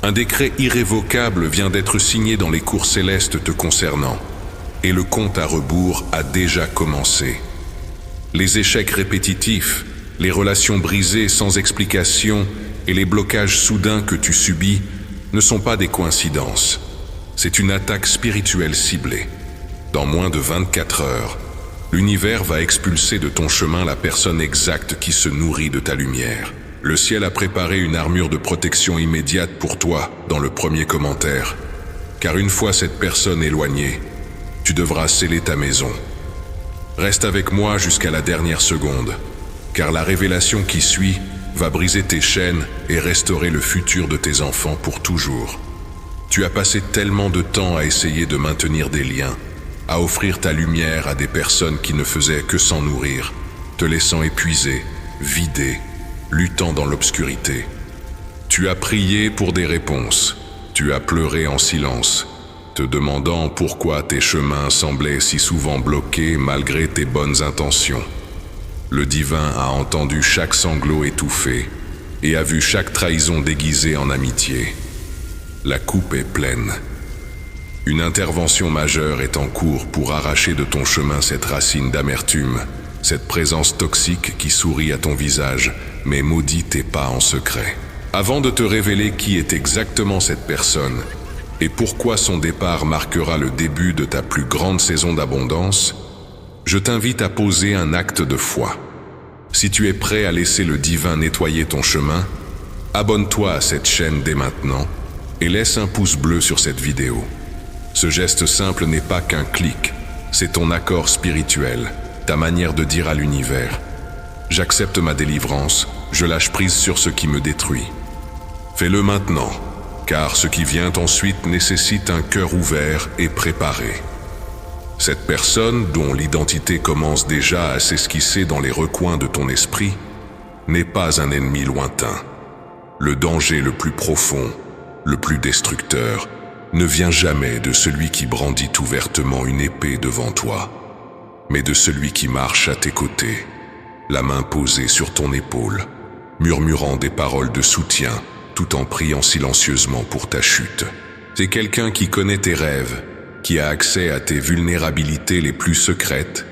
Un décret irrévocable vient d'être signé dans les cours célestes te concernant, et le compte à rebours a déjà commencé. Les échecs répétitifs, les relations brisées sans explication et les blocages soudains que tu subis ne sont pas des coïncidences. C'est une attaque spirituelle ciblée. Dans moins de 24 heures, l'univers va expulser de ton chemin la personne exacte qui se nourrit de ta lumière. Le ciel a préparé une armure de protection immédiate pour toi dans le premier commentaire. Car une fois cette personne éloignée, tu devras sceller ta maison. Reste avec moi jusqu'à la dernière seconde, car la révélation qui suit va briser tes chaînes et restaurer le futur de tes enfants pour toujours. Tu as passé tellement de temps à essayer de maintenir des liens, à offrir ta lumière à des personnes qui ne faisaient que s'en nourrir, te laissant épuisé, vidé, luttant dans l'obscurité. Tu as prié pour des réponses, tu as pleuré en silence, te demandant pourquoi tes chemins semblaient si souvent bloqués malgré tes bonnes intentions. Le divin a entendu chaque sanglot étouffé et a vu chaque trahison déguisée en amitié. La coupe est pleine. Une intervention majeure est en cours pour arracher de ton chemin cette racine d'amertume, cette présence toxique qui sourit à ton visage, mais maudit tes pas en secret. Avant de te révéler qui est exactement cette personne et pourquoi son départ marquera le début de ta plus grande saison d'abondance, je t'invite à poser un acte de foi. Si tu es prêt à laisser le divin nettoyer ton chemin, abonne-toi à cette chaîne dès maintenant et laisse un pouce bleu sur cette vidéo. Ce geste simple n'est pas qu'un clic, c'est ton accord spirituel, ta manière de dire à l'univers: j'accepte ma délivrance, je lâche prise sur ce qui me détruit. Fais-le maintenant, car ce qui vient ensuite nécessite un cœur ouvert et préparé. Cette personne, dont l'identité commence déjà à s'esquisser dans les recoins de ton esprit, n'est pas un ennemi lointain. Le danger le plus profond, le plus destructeur, ne vient jamais de celui qui brandit ouvertement une épée devant toi, mais de celui qui marche à tes côtés, la main posée sur ton épaule, murmurant des paroles de soutien tout en priant silencieusement pour ta chute. C'est quelqu'un qui connaît tes rêves, qui a accès à tes vulnérabilités les plus secrètes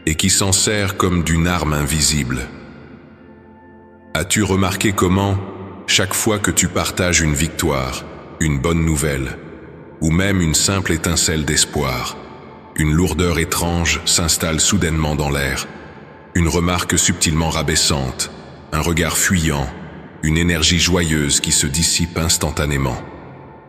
et qui s'en sert comme d'une arme invisible. As-tu remarqué comment, chaque fois que tu partages une victoire, une bonne nouvelle, ou même une simple étincelle d'espoir, une lourdeur étrange s'installe soudainement dans l'air, une remarque subtilement rabaissante, un regard fuyant, une énergie joyeuse qui se dissipe instantanément.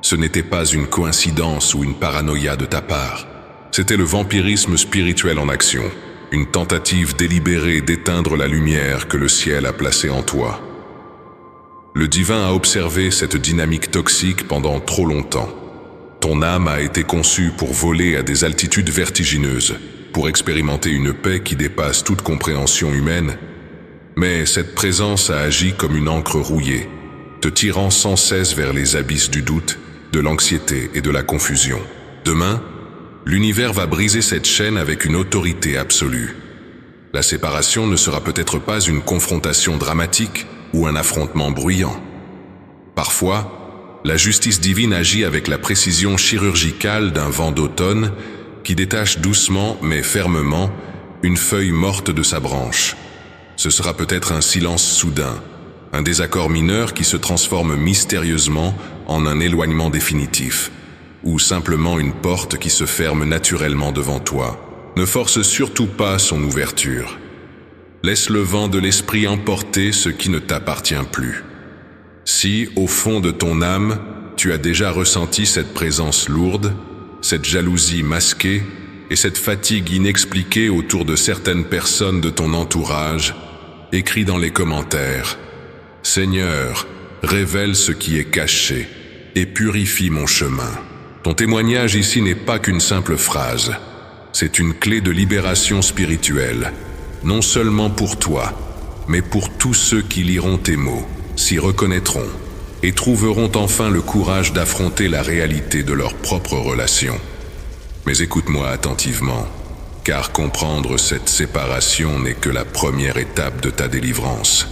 Ce n'était pas une coïncidence ou une paranoïa de ta part. C'était le vampirisme spirituel en action, une tentative délibérée d'éteindre la lumière que le ciel a placée en toi. Le divin a observé cette dynamique toxique pendant trop longtemps. Ton âme a été conçue pour voler à des altitudes vertigineuses, pour expérimenter une paix qui dépasse toute compréhension humaine. Mais cette présence a agi comme une encre rouillée, te tirant sans cesse vers les abysses du doute, de l'anxiété et de la confusion. Demain, l'univers va briser cette chaîne avec une autorité absolue. La séparation ne sera peut-être pas une confrontation dramatique ou un affrontement bruyant. Parfois, la justice divine agit avec la précision chirurgicale d'un vent d'automne qui détache doucement mais fermement une feuille morte de sa branche. Ce sera peut-être un silence soudain, un désaccord mineur qui se transforme mystérieusement en un éloignement définitif, ou simplement une porte qui se ferme naturellement devant toi. Ne force surtout pas son ouverture. Laisse le vent de l'esprit emporter ce qui ne t'appartient plus. Si, au fond de ton âme, tu as déjà ressenti cette présence lourde, cette jalousie masquée et cette fatigue inexpliquée autour de certaines personnes de ton entourage, écris dans les commentaires: Seigneur, révèle ce qui est caché et purifie mon chemin. Ton témoignage ici n'est pas qu'une simple phrase, c'est une clé de libération spirituelle, non seulement pour toi, mais pour tous ceux qui liront tes mots, s'y reconnaîtront et trouveront enfin le courage d'affronter la réalité de leurs propres relations. Mais écoute-moi attentivement, car comprendre cette séparation n'est que la première étape de ta délivrance.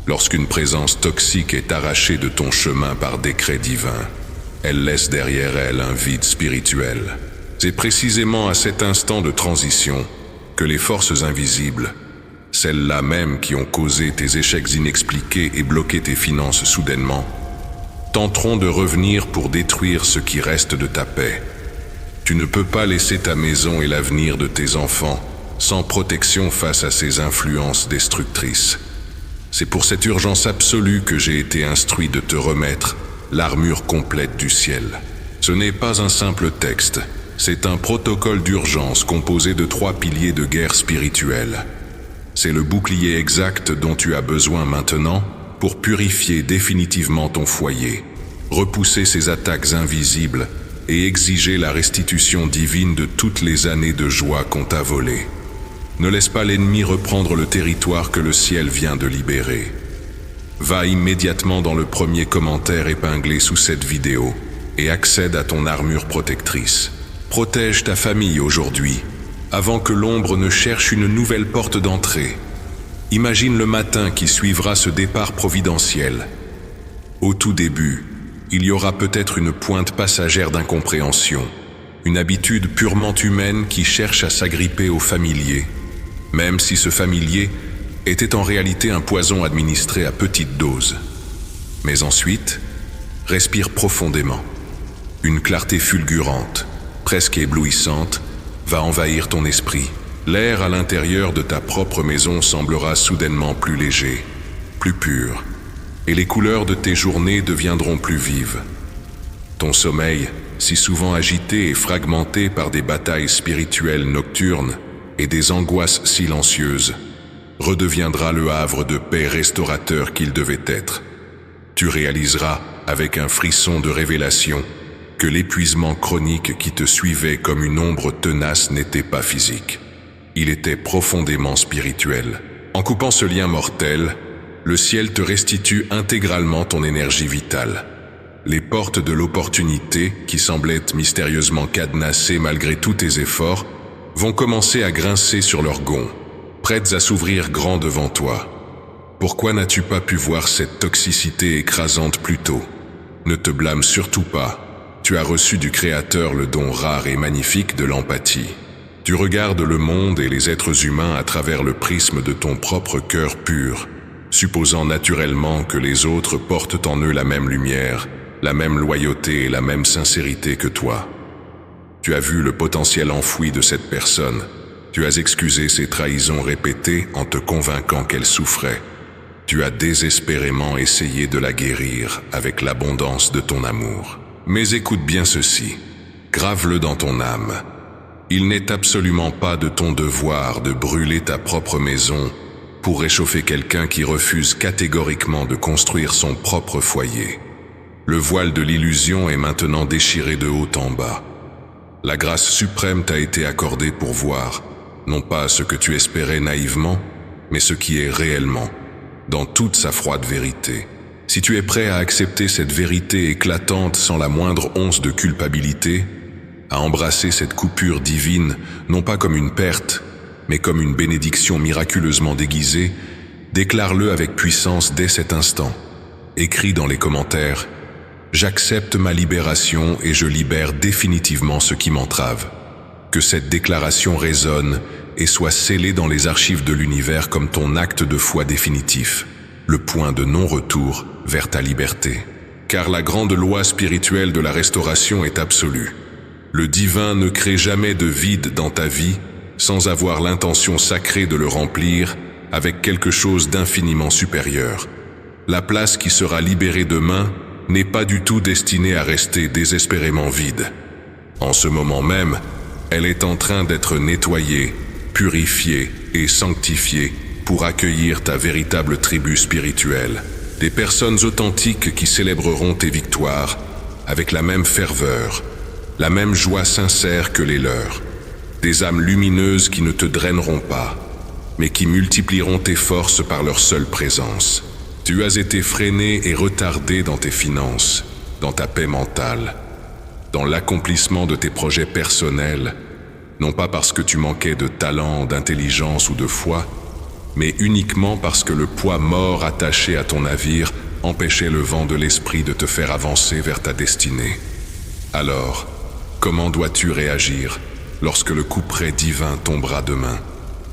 Lorsqu'une présence toxique est arrachée de ton chemin par décret divin, elle laisse derrière elle un vide spirituel. C'est précisément à cet instant de transition que les forces invisibles, celles-là même qui ont causé tes échecs inexpliqués et bloqué tes finances soudainement, tenteront de revenir pour détruire ce qui reste de ta paix. Tu ne peux pas laisser ta maison et l'avenir de tes enfants sans protection face à ces influences destructrices. C'est pour cette urgence absolue que j'ai été instruit de te remettre l'armure complète du ciel. Ce n'est pas un simple texte, c'est un protocole d'urgence composé de 3 piliers de guerre spirituelle. C'est le bouclier exact dont tu as besoin maintenant pour purifier définitivement ton foyer, repousser ces attaques invisibles et exiger la restitution divine de toutes les années de joie qu'on t'a volées. Ne laisse pas l'ennemi reprendre le territoire que le ciel vient de libérer. Va immédiatement dans le premier commentaire épinglé sous cette vidéo et accède à ton armure protectrice. Protège ta famille aujourd'hui, avant que l'ombre ne cherche une nouvelle porte d'entrée. Imagine le matin qui suivra ce départ providentiel. Au tout début, il y aura peut-être une pointe passagère d'incompréhension, une habitude purement humaine qui cherche à s'agripper au familier, même si ce familier était en réalité un poison administré à petite dose. Mais ensuite, respire profondément. Une clarté fulgurante, presque éblouissante, va envahir ton esprit. L'air à l'intérieur de ta propre maison semblera soudainement plus léger, plus pur, et les couleurs de tes journées deviendront plus vives. Ton sommeil, si souvent agité et fragmenté par des batailles spirituelles nocturnes et des angoisses silencieuses, redeviendra le havre de paix restaurateur qu'il devait être. Tu réaliseras, avec un frisson de révélation, que l'épuisement chronique qui te suivait comme une ombre tenace n'était pas physique. Il était profondément spirituel. En coupant ce lien mortel, le ciel te restitue intégralement ton énergie vitale. Les portes de l'opportunité, qui semblaient mystérieusement cadenassées malgré tous tes efforts, vont commencer à grincer sur leurs gonds, prêtes à s'ouvrir grand devant toi. Pourquoi n'as-tu pas pu voir cette toxicité écrasante plus tôt? Ne te blâme surtout pas. Tu as reçu du Créateur le don rare et magnifique de l'empathie. Tu regardes le monde et les êtres humains à travers le prisme de ton propre cœur pur, supposant naturellement que les autres portent en eux la même lumière, la même loyauté et la même sincérité que toi. Tu as vu le potentiel enfoui de cette personne. Tu as excusé ses trahisons répétées en te convainquant qu'elle souffrait. Tu as désespérément essayé de la guérir avec l'abondance de ton amour. Mais écoute bien ceci, grave-le dans ton âme. Il n'est absolument pas de ton devoir de brûler ta propre maison pour réchauffer quelqu'un qui refuse catégoriquement de construire son propre foyer. Le voile de l'illusion est maintenant déchiré de haut en bas. La grâce suprême t'a été accordée pour voir, non pas ce que tu espérais naïvement, mais ce qui est réellement, dans toute sa froide vérité. Si tu es prêt à accepter cette vérité éclatante sans la moindre once de culpabilité, à embrasser cette coupure divine, non pas comme une perte, mais comme une bénédiction miraculeusement déguisée, déclare-le avec puissance dès cet instant. Écris dans les commentaires « J'accepte ma libération et je libère définitivement ce qui m'entrave ». Que cette déclaration résonne et soit scellée dans les archives de l'univers comme ton acte de foi définitif, le point de non-retour vers ta liberté. Car la grande loi spirituelle de la restauration est absolue. Le divin ne crée jamais de vide dans ta vie sans avoir l'intention sacrée de le remplir avec quelque chose d'infiniment supérieur. La place qui sera libérée demain n'est pas du tout destinée à rester désespérément vide. En ce moment même, elle est en train d'être nettoyée, purifiée et sanctifiée pour accueillir ta véritable tribu spirituelle. Des personnes authentiques qui célébreront tes victoires avec la même ferveur, la même joie sincère que les leurs. Des âmes lumineuses qui ne te draineront pas, mais qui multiplieront tes forces par leur seule présence. Tu as été freiné et retardé dans tes finances, dans ta paix mentale, dans l'accomplissement de tes projets personnels, non pas parce que tu manquais de talent, d'intelligence ou de foi, mais uniquement parce que le poids mort attaché à ton navire empêchait le vent de l'esprit de te faire avancer vers ta destinée. Alors, comment dois-tu réagir lorsque le couperet divin tombera demain?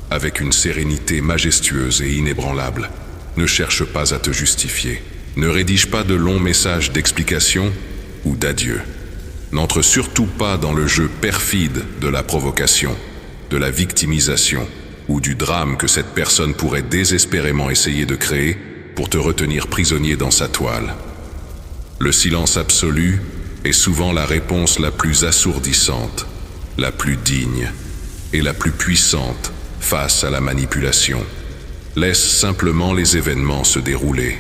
Avec une sérénité majestueuse et inébranlable, ne cherche pas à te justifier. Ne rédige pas de longs messages d'explication ou d'adieu. N'entre surtout pas dans le jeu perfide de la provocation, de la victimisation ou du drame que cette personne pourrait désespérément essayer de créer pour te retenir prisonnier dans sa toile. Le silence absolu est souvent la réponse la plus assourdissante, la plus digne et la plus puissante face à la manipulation. Laisse simplement les événements se dérouler.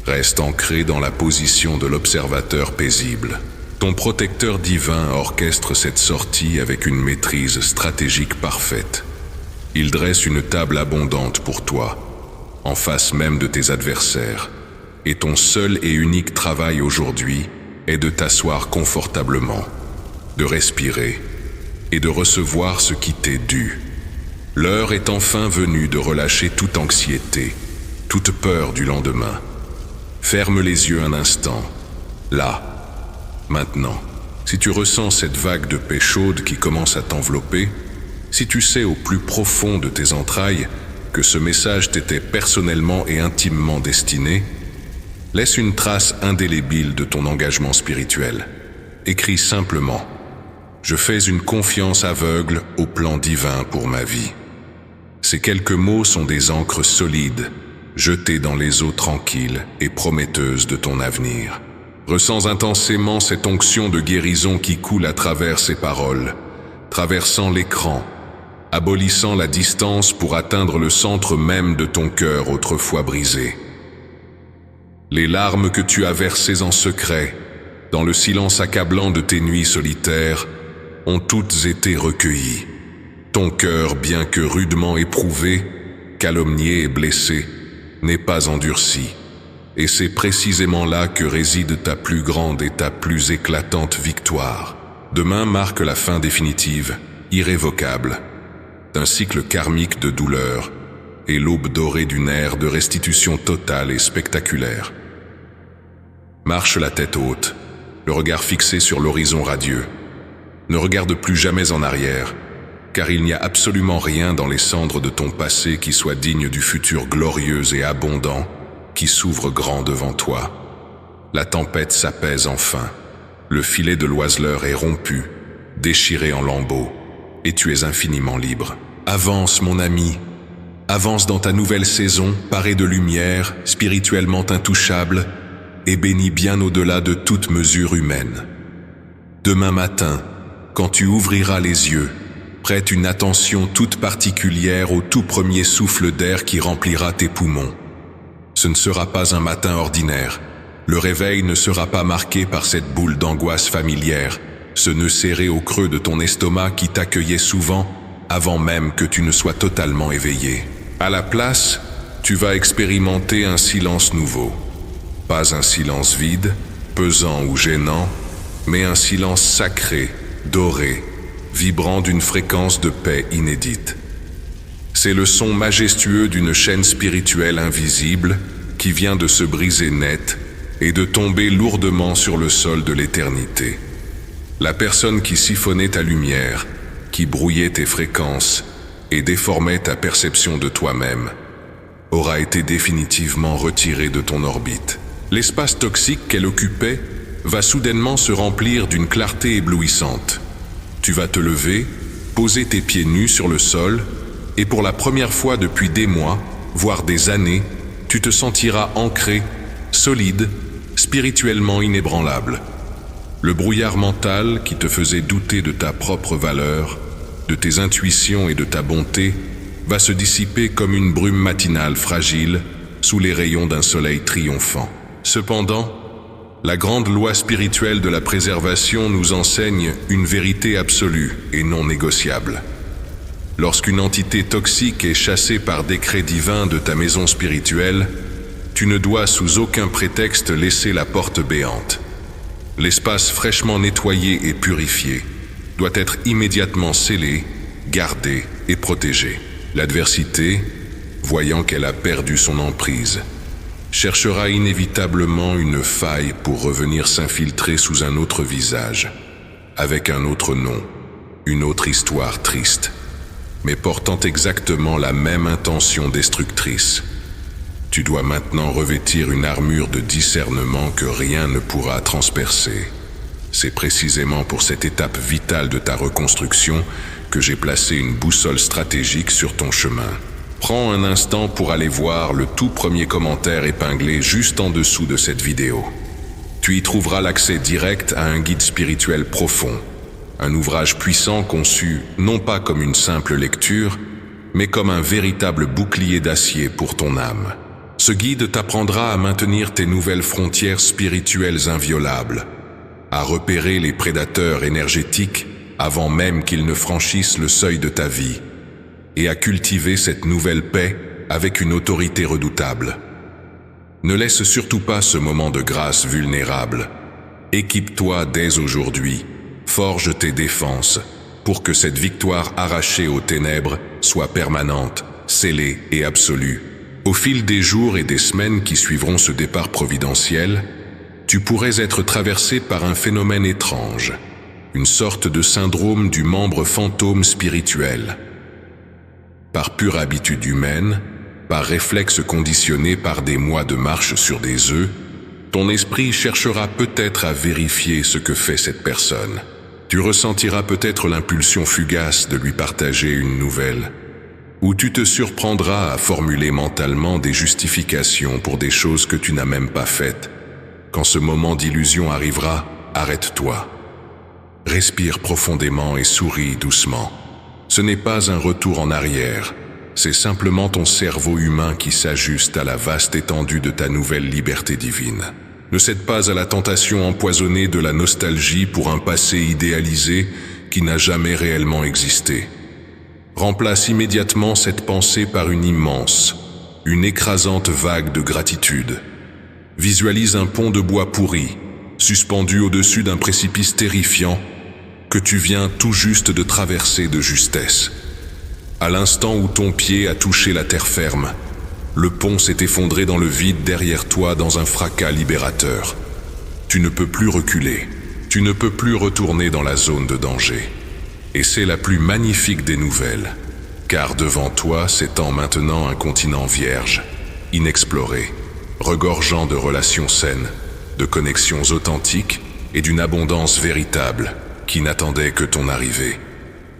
Reste ancré dans la position de l'observateur paisible. Ton protecteur divin orchestre cette sortie avec une maîtrise stratégique parfaite. Il dresse une table abondante pour toi, en face même de tes adversaires, et ton seul et unique travail aujourd'hui est de t'asseoir confortablement, de respirer et de recevoir ce qui t'est dû. L'heure est enfin venue de relâcher toute anxiété, toute peur du lendemain. Ferme les yeux un instant, là, maintenant. Si tu ressens cette vague de paix chaude qui commence à t'envelopper, si tu sais au plus profond de tes entrailles que ce message t'était personnellement et intimement destiné, laisse une trace indélébile de ton engagement spirituel. Écris simplement « Je fais une confiance aveugle au plan divin pour ma vie ». Ces quelques mots sont des ancres solides, jetées dans les eaux tranquilles et prometteuses de ton avenir. Ressens intensément cette onction de guérison qui coule à travers ces paroles, traversant l'écran, abolissant la distance pour atteindre le centre même de ton cœur autrefois brisé. Les larmes que tu as versées en secret, dans le silence accablant de tes nuits solitaires, ont toutes été recueillies. Ton cœur, bien que rudement éprouvé, calomnié et blessé, n'est pas endurci. Et c'est précisément là que réside ta plus grande et ta plus éclatante victoire. Demain marque la fin définitive, irrévocable, d'un cycle karmique de douleur et l'aube dorée d'une ère de restitution totale et spectaculaire. Marche la tête haute, le regard fixé sur l'horizon radieux. Ne regarde plus jamais en arrière, car il n'y a absolument rien dans les cendres de ton passé qui soit digne du futur glorieux et abondant qui s'ouvre grand devant toi. La tempête s'apaise enfin, le filet de l'oiseleur est rompu, déchiré en lambeaux, et tu es infiniment libre. Avance, mon ami, avance dans ta nouvelle saison, paré de lumière, spirituellement intouchable, et béni bien au-delà de toute mesure humaine. Demain matin, quand tu ouvriras les yeux, prête une attention toute particulière au tout premier souffle d'air qui remplira tes poumons. Ce ne sera pas un matin ordinaire. Le réveil ne sera pas marqué par cette boule d'angoisse familière, ce nœud serré au creux de ton estomac qui t'accueillait souvent avant même que tu ne sois totalement éveillé. À la place, tu vas expérimenter un silence nouveau. Pas un silence vide, pesant ou gênant, mais un silence sacré, doré, vibrant d'une fréquence de paix inédite. C'est le son majestueux d'une chaîne spirituelle invisible qui vient de se briser net et de tomber lourdement sur le sol de l'éternité. La personne qui siphonnait ta lumière, qui brouillait tes fréquences et déformait ta perception de toi-même, aura été définitivement retirée de ton orbite. L'espace toxique qu'elle occupait va soudainement se remplir d'une clarté éblouissante. Tu vas te lever, poser tes pieds nus sur le sol, et pour la première fois depuis des mois, voire des années, tu te sentiras ancré, solide, spirituellement inébranlable. Le brouillard mental qui te faisait douter de ta propre valeur, de tes intuitions et de ta bonté, va se dissiper comme une brume matinale fragile sous les rayons d'un soleil triomphant. Cependant, la grande loi spirituelle de la préservation nous enseigne une vérité absolue et non négociable. Lorsqu'une entité toxique est chassée par décret divin de ta maison spirituelle, tu ne dois sous aucun prétexte laisser la porte béante. L'espace fraîchement nettoyé et purifié doit être immédiatement scellé, gardé et protégé. L'adversité, voyant qu'elle a perdu son emprise, cherchera inévitablement une faille pour revenir s'infiltrer sous un autre visage, avec un autre nom, une autre histoire triste, mais portant exactement la même intention destructrice. Tu dois maintenant revêtir une armure de discernement que rien ne pourra transpercer. C'est précisément pour cette étape vitale de ta reconstruction que j'ai placé une boussole stratégique sur ton chemin. Prends un instant pour aller voir le tout premier commentaire épinglé juste en dessous de cette vidéo. Tu y trouveras l'accès direct à un guide spirituel profond, un ouvrage puissant conçu non pas comme une simple lecture, mais comme un véritable bouclier d'acier pour ton âme. Ce guide t'apprendra à maintenir tes nouvelles frontières spirituelles inviolables, à repérer les prédateurs énergétiques avant même qu'ils ne franchissent le seuil de ta vie, et à cultiver cette nouvelle paix avec une autorité redoutable. Ne laisse surtout pas ce moment de grâce vulnérable. Équipe-toi dès aujourd'hui, forge tes défenses, pour que cette victoire arrachée aux ténèbres soit permanente, scellée et absolue. Au fil des jours et des semaines qui suivront ce départ providentiel, tu pourrais être traversé par un phénomène étrange, une sorte de syndrome du membre fantôme spirituel. Par pure habitude humaine, par réflexe conditionné par des mois de marche sur des œufs, ton esprit cherchera peut-être à vérifier ce que fait cette personne. Tu ressentiras peut-être l'impulsion fugace de lui partager une nouvelle, ou tu te surprendras à formuler mentalement des justifications pour des choses que tu n'as même pas faites. Quand ce moment d'illusion arrivera, arrête-toi. Respire profondément et souris doucement. Ce n'est pas un retour en arrière, c'est simplement ton cerveau humain qui s'ajuste à la vaste étendue de ta nouvelle liberté divine. Ne cède pas à la tentation empoisonnée de la nostalgie pour un passé idéalisé qui n'a jamais réellement existé. Remplace immédiatement cette pensée par une immense, une écrasante vague de gratitude. Visualise un pont de bois pourri, suspendu au-dessus d'un précipice terrifiant, que tu viens tout juste de traverser de justesse. À l'instant où ton pied a touché la terre ferme, le pont s'est effondré dans le vide derrière toi dans un fracas libérateur. Tu ne peux plus reculer, tu ne peux plus retourner dans la zone de danger. Et c'est la plus magnifique des nouvelles, car devant toi s'étend maintenant un continent vierge, inexploré, regorgeant de relations saines, de connexions authentiques et d'une abondance véritable qui n'attendait que ton arrivée.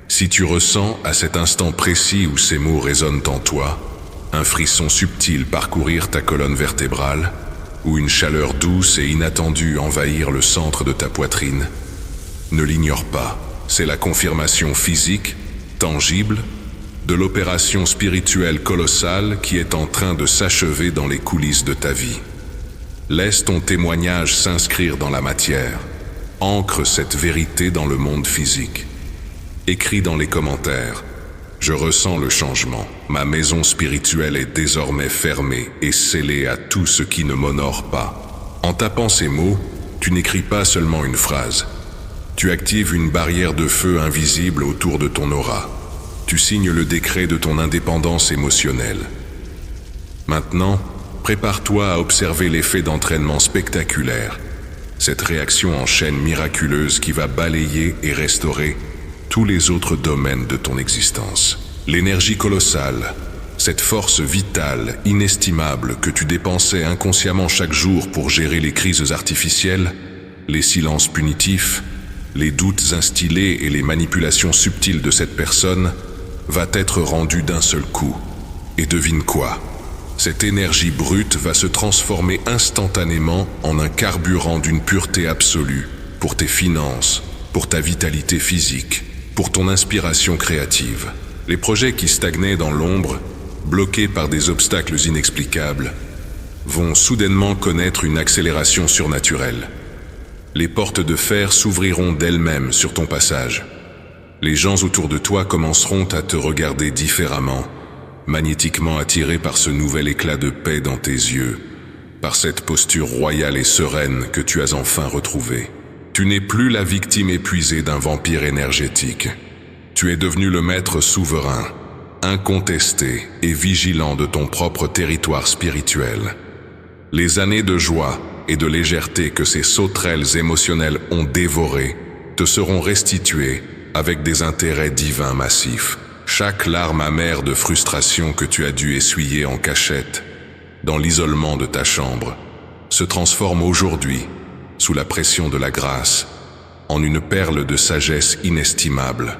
Si tu ressens, à cet instant précis où ces mots résonnent en toi, un frisson subtil parcourir ta colonne vertébrale, ou une chaleur douce et inattendue envahir le centre de ta poitrine, ne l'ignore pas. C'est la confirmation physique, tangible, de l'opération spirituelle colossale qui est en train de s'achever dans les coulisses de ta vie. Laisse ton témoignage s'inscrire dans la matière. Ancre cette vérité dans le monde physique. Écris dans les commentaires. Je ressens le changement. Ma maison spirituelle est désormais fermée et scellée à tout ce qui ne m'honore pas. En tapant ces mots, tu n'écris pas seulement une phrase. Tu actives une barrière de feu invisible autour de ton aura. Tu signes le décret de ton indépendance émotionnelle. Maintenant, prépare-toi à observer l'effet d'entraînement spectaculaire, cette réaction en chaîne miraculeuse qui va balayer et restaurer tous les autres domaines de ton existence. L'énergie colossale, cette force vitale, inestimable que tu dépensais inconsciemment chaque jour pour gérer les crises artificielles, les silences punitifs, les doutes instillés et les manipulations subtiles de cette personne, va être rendue d'un seul coup. Et devine quoi ? Cette énergie brute va se transformer instantanément en un carburant d'une pureté absolue pour tes finances, pour ta vitalité physique, pour ton inspiration créative. Les projets qui stagnaient dans l'ombre, bloqués par des obstacles inexplicables, vont soudainement connaître une accélération surnaturelle. Les portes de fer s'ouvriront d'elles-mêmes sur ton passage. Les gens autour de toi commenceront à te regarder différemment, magnétiquement attirés par ce nouvel éclat de paix dans tes yeux, par cette posture royale et sereine que tu as enfin retrouvée. Tu n'es plus la victime épuisée d'un vampire énergétique. Tu es devenu le maître souverain, incontesté et vigilant de ton propre territoire spirituel. Les années de joie et de légèreté que ces sauterelles émotionnelles ont dévorées te seront restituées avec des intérêts divins massifs. Chaque larme amère de frustration que tu as dû essuyer en cachette, dans l'isolement de ta chambre, se transforme aujourd'hui, sous la pression de la grâce, en une perle de sagesse inestimable,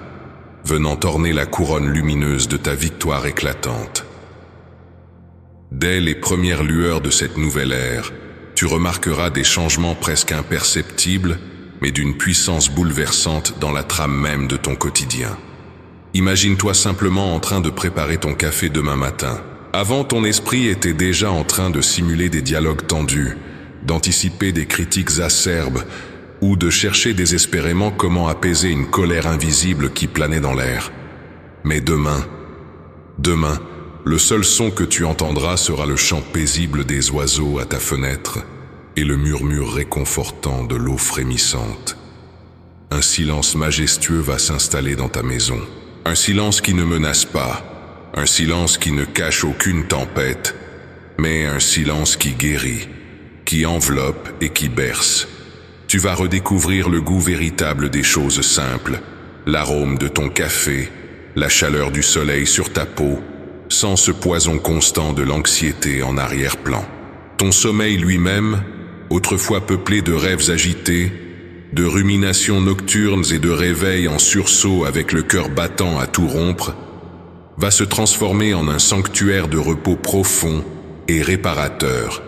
venant orner la couronne lumineuse de ta victoire éclatante. Dès les premières lueurs de cette nouvelle ère, tu remarqueras des changements presque imperceptibles, mais d'une puissance bouleversante dans la trame même de ton quotidien. Imagine-toi simplement en train de préparer ton café demain matin. Avant, ton esprit était déjà en train de simuler des dialogues tendus, d'anticiper des critiques acerbes ou de chercher désespérément comment apaiser une colère invisible qui planait dans l'air. Mais demain, le seul son que tu entendras sera le chant paisible des oiseaux à ta fenêtre et le murmure réconfortant de l'eau frémissante. Un silence majestueux va s'installer dans ta maison. Un silence qui ne menace pas, un silence qui ne cache aucune tempête, mais un silence qui guérit, qui enveloppe et qui berce. Tu vas redécouvrir le goût véritable des choses simples, l'arôme de ton café, la chaleur du soleil sur ta peau, sans ce poison constant de l'anxiété en arrière-plan. Ton sommeil lui-même, autrefois peuplé de rêves agités, de ruminations nocturnes et de réveils en sursaut avec le cœur battant à tout rompre, va se transformer en un sanctuaire de repos profond et réparateur,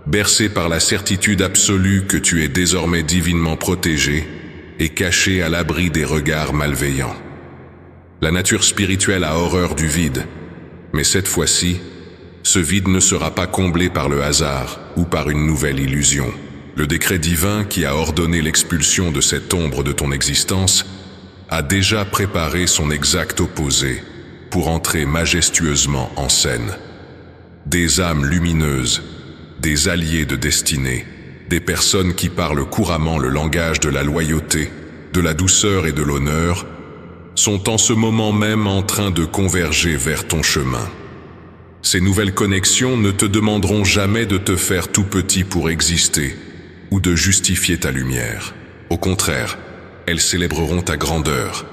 bercé par la certitude absolue que tu es désormais divinement protégé et caché à l'abri des regards malveillants. La nature spirituelle a horreur du vide, mais cette fois-ci, ce vide ne sera pas comblé par le hasard ou par une nouvelle illusion. Le décret divin qui a ordonné l'expulsion de cette ombre de ton existence a déjà préparé son exact opposé pour entrer majestueusement en scène. Des âmes lumineuses, des alliés de destinée, des personnes qui parlent couramment le langage de la loyauté, de la douceur et de l'honneur, sont en ce moment même en train de converger vers ton chemin. Ces nouvelles connexions ne te demanderont jamais de te faire tout petit pour exister, ou de justifier ta lumière. Au contraire, elles célébreront ta grandeur.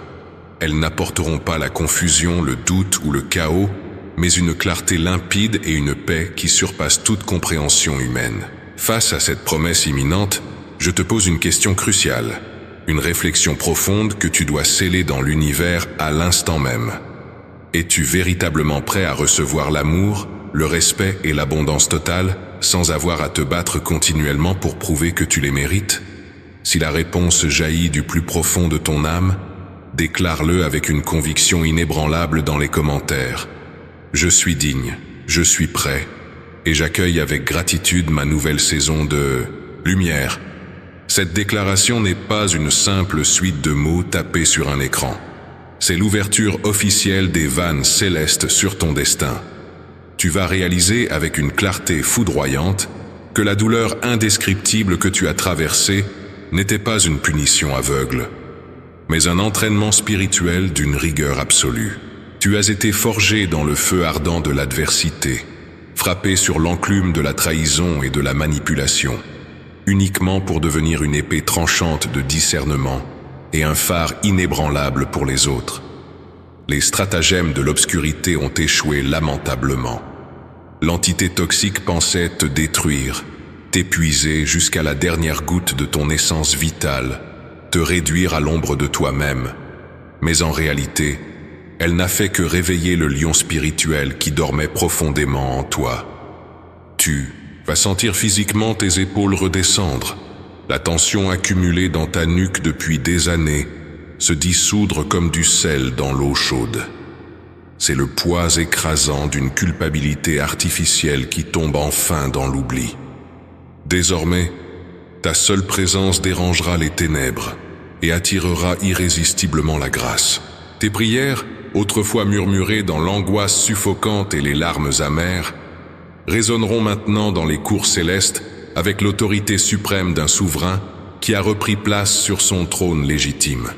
Elles n'apporteront pas la confusion, le doute ou le chaos, mais une clarté limpide et une paix qui surpassent toute compréhension humaine. Face à cette promesse imminente, je te pose une question cruciale, une réflexion profonde que tu dois sceller dans l'univers à l'instant même. Es-tu véritablement prêt à recevoir l'amour, le respect et l'abondance totale, sans avoir à te battre continuellement pour prouver que tu les mérites? Si la réponse jaillit du plus profond de ton âme, déclare-le avec une conviction inébranlable dans les commentaires. Je suis digne, je suis prêt, et j'accueille avec gratitude ma nouvelle saison de lumière. Cette déclaration n'est pas une simple suite de mots tapés sur un écran. C'est l'ouverture officielle des vannes célestes sur ton destin. Tu vas réaliser avec une clarté foudroyante que la douleur indescriptible que tu as traversée n'était pas une punition aveugle, mais un entraînement spirituel d'une rigueur absolue. Tu as été forgé dans le feu ardent de l'adversité, frappé sur l'enclume de la trahison et de la manipulation, uniquement pour devenir une épée tranchante de discernement et un phare inébranlable pour les autres. Les stratagèmes de l'obscurité ont échoué lamentablement. L'entité toxique pensait te détruire, t'épuiser jusqu'à la dernière goutte de ton essence vitale, te réduire à l'ombre de toi-même. Mais en réalité, elle n'a fait que réveiller le lion spirituel qui dormait profondément en toi. Tu vas sentir physiquement tes épaules redescendre, la tension accumulée dans ta nuque depuis des années se dissoudre comme du sel dans l'eau chaude. C'est le poids écrasant d'une culpabilité artificielle qui tombe enfin dans l'oubli. Désormais, ta seule présence dérangera les ténèbres et attirera irrésistiblement la grâce. Tes prières, autrefois murmurées dans l'angoisse suffocante et les larmes amères, résonneront maintenant dans les cours célestes avec l'autorité suprême d'un souverain qui a repris place sur son trône légitime.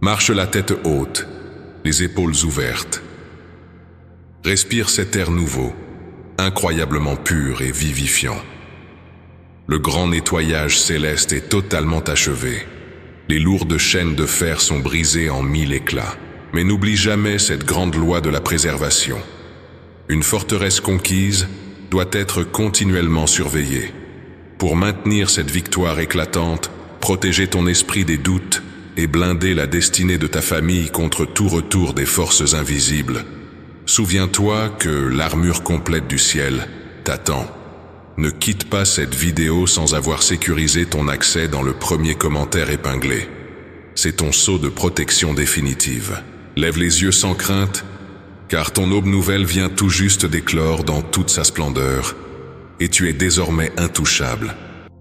Marche la tête haute, les épaules ouvertes. Respire cet air nouveau, incroyablement pur et vivifiant. Le grand nettoyage céleste est totalement achevé. Les lourdes chaînes de fer sont brisées en 1000 éclats. Mais n'oublie jamais cette grande loi de la préservation. Une forteresse conquise doit être continuellement surveillée. Pour maintenir cette victoire éclatante, protéger ton esprit des doutes et blinder la destinée de ta famille contre tout retour des forces invisibles. Souviens-toi que l'armure complète du ciel t'attend. Ne quitte pas cette vidéo sans avoir sécurisé ton accès dans le premier commentaire épinglé. C'est ton sceau de protection définitive. Lève les yeux sans crainte, car ton aube nouvelle vient tout juste d'éclore dans toute sa splendeur, et tu es désormais intouchable.